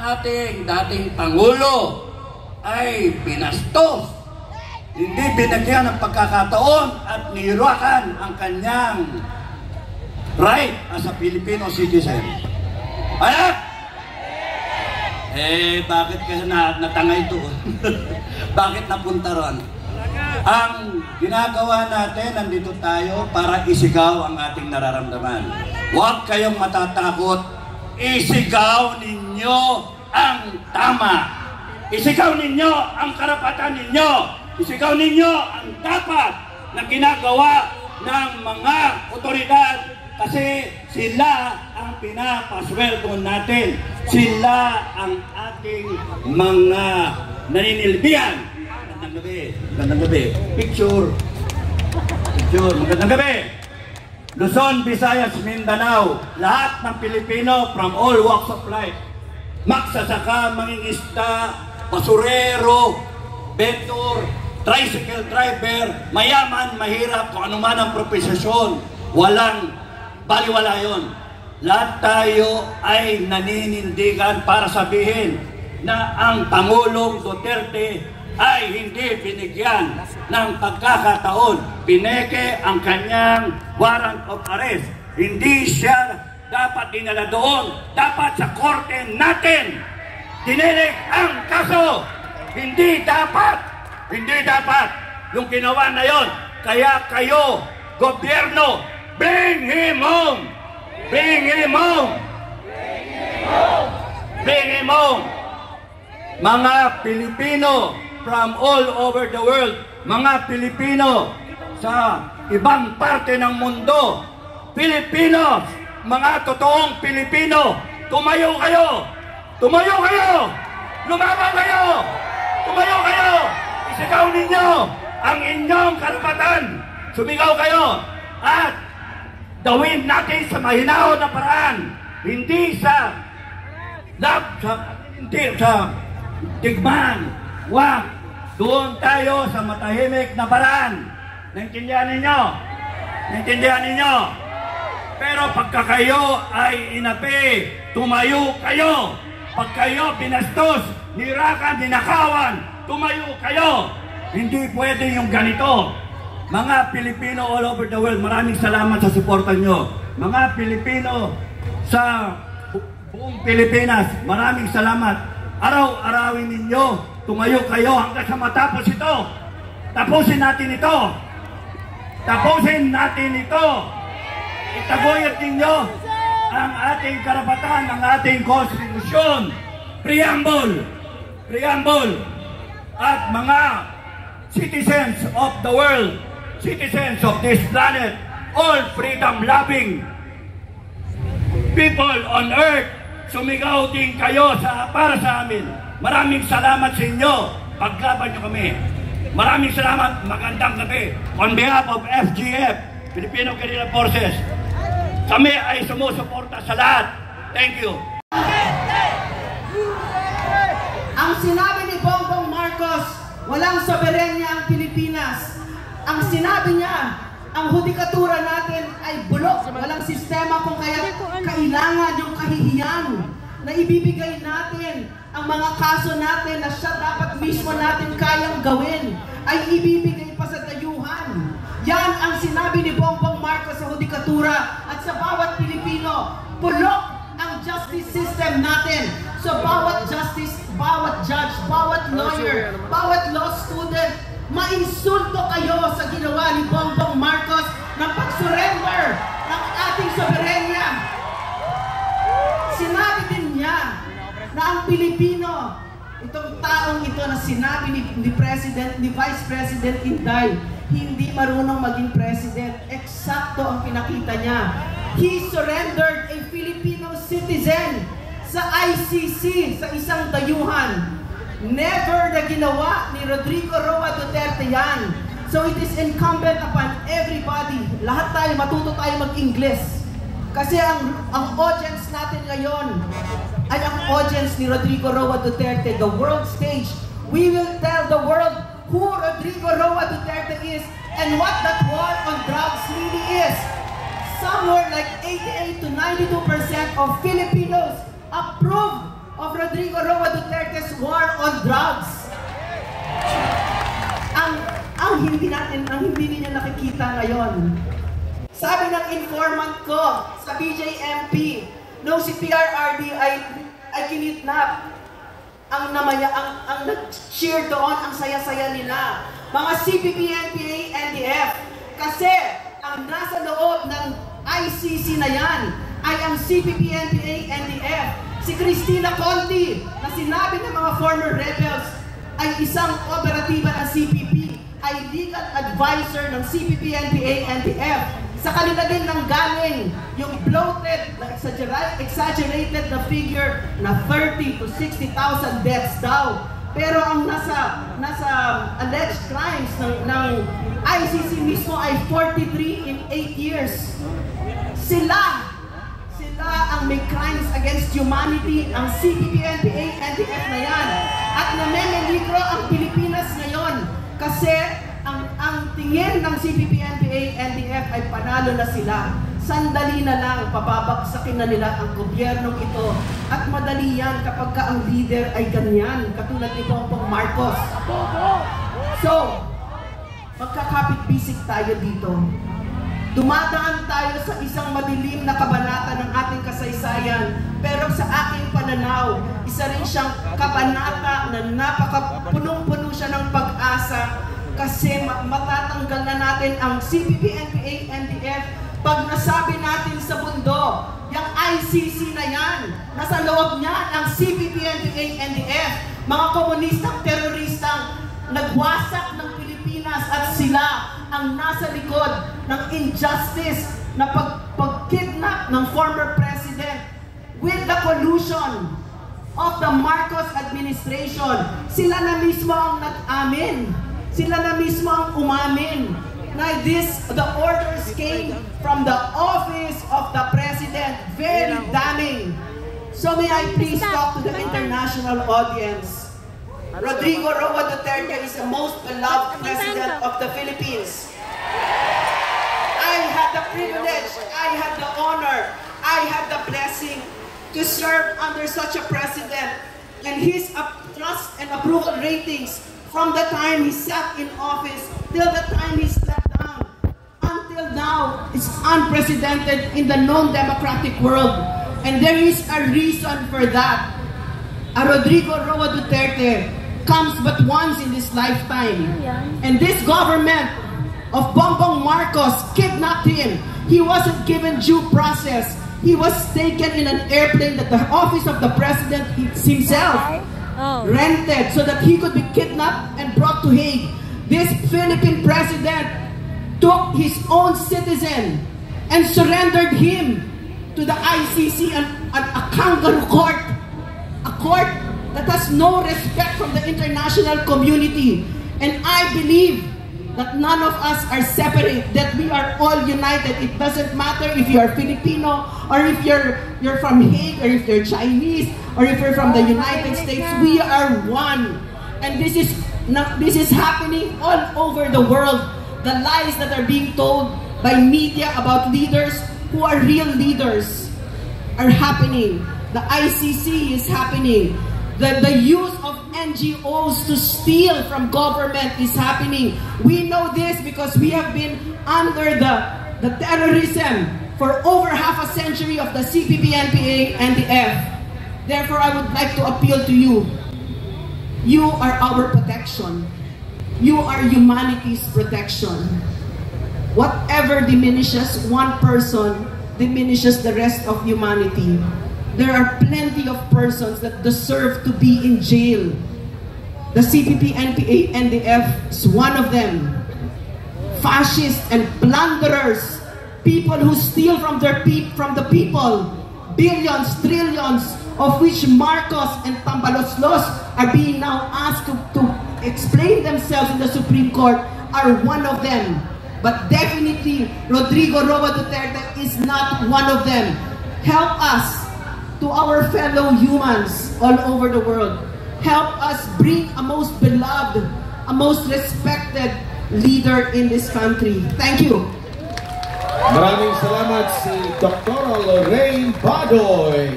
ating dating Pangulo ay pinastos, hindi binagyan ng pagkakataon at nirakan ang kanyang right as a Filipino citizen. Anak! Bakit kasi natangay ito? Bakit napunta ron? Ang ginagawa natin, nandito tayo para isigaw ang ating nararamdaman. Huwag kayong matatakot. Isigaw ninyo ang tama. Isigaw ninyo ang karapatan ninyo. Isigaw ninyo ang dapat na ginagawa ng mga otoridad kasi sila ang pinapasweldo natin. Sila ang ating mga naninilbihan. Magandang gabi. Magandang gabi. Picture. Magandang gabi. Luzon, Visayas, Mindanao. Lahat ng Pilipino from all walks of life. Magsasaka, mangingista, basurero, vendor, tricycle driver, mayaman, mahirap, kung ano man ang propesyon. Walang baliwala yun. Lahat tayo ay naninindigan para sabihin na ang Pangulong Duterte ay hindi binigyan ng pagkakataon. Pineke ang kanyang warrant of arrest. Hindi siya dapat dinala doon. Dapat sa korte natin dinilig ang kaso. Hindi dapat yung ginawa na yon. Kaya kayo, gobyerno, bring him home! Bring him home! Bring him home! Mga Pilipino from all over the world, mga Pilipino sa ibang parte ng mundo, Pilipinos, mga totoong Pilipino, tumayo kayo! Tumayo kayo! Lumaban kayo! Tumayo kayo! Isigaw ninyo ang inyong karapatan! Sumigaw kayo! At gawin natin sa mahinahon na paraan, hindi sa digman. Wag, doon tayo sa matahimik na paraan. Naintindihan ninyo? Naintindihan ninyo? Pero pagka kayo ay inapi, tumayo kayo. Pag kayo binastos, nirakan, ninakawan, tumayo kayo. Hindi pwede yung ganito. Mga Pilipino all over the world, maraming salamat sa suporta nyo. Mga Pilipino sa buong Pilipinas, maraming salamat. Araw-arawin ninyo, tumayo kayo hanggang sa matapos ito. Tapusin natin ito. Tapusin natin ito. Itaguyod ninyo ang ating karapatan, ang ating konstitusyon. Preamble. At mga citizens of the world, citizens of this planet, all freedom-loving people on earth, sumigaw din kayo para sa amin. Maraming salamat sa inyo. Paglaban nyo kami. Maraming salamat. Magandang gabi. On behalf of FGF, Filipino Guerrilla Forces, kami ay sumusuporta sa lahat. Thank you. Ang sinabi ni Bongbong Marcos, walang soberenya ang Pilipinas. Ang sinabi niya, ang hudikatura natin ay bulok. Walang sistema kung kaya kailangan yung kahihiyan na ibibigay natin ang mga kaso natin na siya dapat mismo natin kayang gawin ay ibibigay pa sa dayuhan. Yan ang sinabi ni Bongbong Marcos sa hudikatura at sa bawat Pilipino. Bulok ang justice system natin. So bawat justice, bawat judge, bawat lawyer, bawat law student, mainsulto kayo sa ginawa ni Bongbong Marcos ng pag-surrender ng ating soberenya. Sinabi din niya na ang Pilipino, itong taong ito na sinabi ni Vice President Inday, hindi marunong maging president. Eksakto ang pinakita niya. He surrendered a Filipino citizen sa ICC, sa isang dayuhan. Never na ginawa ni Rodrigo Roa Duterte yan. So it is incumbent upon everybody. Lahat tayo, matuto tayo mag-Ingles. Kasi ang audience natin ngayon ay ang audience ni Rodrigo Roa Duterte, the world stage. We will tell the world who Rodrigo Roa Duterte is and what that war on drugs really is. Somewhere like 88 to 92% of Filipinos approved of Rodrigo Roa Duterte's war on drugs. Ang hindi ninyo nakikita ngayon. Sabi ng informant ko sa BJMP, nung si PRRD ay kinidnap, ang nag-cheer doon, ang saya-saya nila. Mga CPP, NPA, NDF. Kasi ang nasa loob ng ICC na yan ay ang CPP, NPA, NDF. Si Cristina Conti, na sinabi ng mga former rebels, ay isang operatiba ng CPP, ay legal advisor ng CPP, NPA, NDF. Sa kanila din nanggaling yung bloated, exaggerated na figure na 30 to 60,000 deaths daw. Pero ang nasa alleged crimes ng ICC mismo ay 43 in 8 years. Sila ang may crimes against humanity, ang CPP, NPA, NDF na yan. At namemeligro ang Pilipinas ngayon kasi ang tingin ng CPP, NPA, NDF ay panalo na sila. Sandali na lang, papabagsakin na nila ang gobyernong ito. At madali yan kapag ang leader ay ganyan, katulad ni Bongbong Marcos. So, magkakapit-bisik tayo dito. Dumadaan tayo sa isang madilim na kabanata ng ating kasaysayan. Pero sa aking pananaw, isa rin siyang kabanata na punong-puno siya ng pag-asa. Kasi matatanggal na natin ang CPP, NPA, NDF pag nasabi natin sa mundo, yung ICC na yan, nasa loob niya ang CPP, NPA, NDF, mga komunistang teroristang nagwasak ng Pilipinas at sila ang nasa likod ng injustice na pag-kidnap ng former president with the collusion of the Marcos administration. Sila na mismo ang nag-amin. Sila na mismo ang umamin na the orders came from the office of the president. Very damning. So may I please talk to the international audience. Rodrigo Roa Duterte is the most beloved president of the Philippines. I had the privilege, I had the honor, I had the blessing to serve under such a president, and his trust and approval ratings from the time he sat in office till the time he stepped down until now is unprecedented in the known democratic world. And there is a reason for that. Rodrigo Roa Duterte comes but once in this lifetime. And this government of Bongbong Marcos kidnapped him. He wasn't given due process. He was taken in an airplane that the office of the president himself rented so that he could be kidnapped and brought to Hague. This Philippine president took his own citizen and surrendered him to the ICC and a kangaroo court, a court that has no respect from the international community. And I believe that none of us are separate, that we are all united. It doesn't matter if you are Filipino, or if you're from Hague, or if you're Chinese, or if you're from the United States. We are one. And this is happening all over the world. The lies that are being told by media about leaders who are real leaders are happening. The ICC is happening. The use of NGOs to steal from government is happening. We know this because we have been under the terrorism for over half a century of the CPP, NPA, and the F. Therefore, I would like to appeal to you. You are our protection. You are humanity's protection. Whatever diminishes one person diminishes the rest of humanity. There are plenty of persons that deserve to be in jail. The CPP, NPA, NDF is one of them. Fascists and plunderers, people who steal from the people, billions, trillions, of which Marcos and Tambaloslos are being now asked to explain themselves in the Supreme Court, are one of them. But definitely, Rodrigo Roa Duterte is not one of them. Help us to our fellow humans all over the world. Help us bring a most beloved, a most respected leader in this country. Thank you. Maraming salamat si Dr. Lorraine Badoy.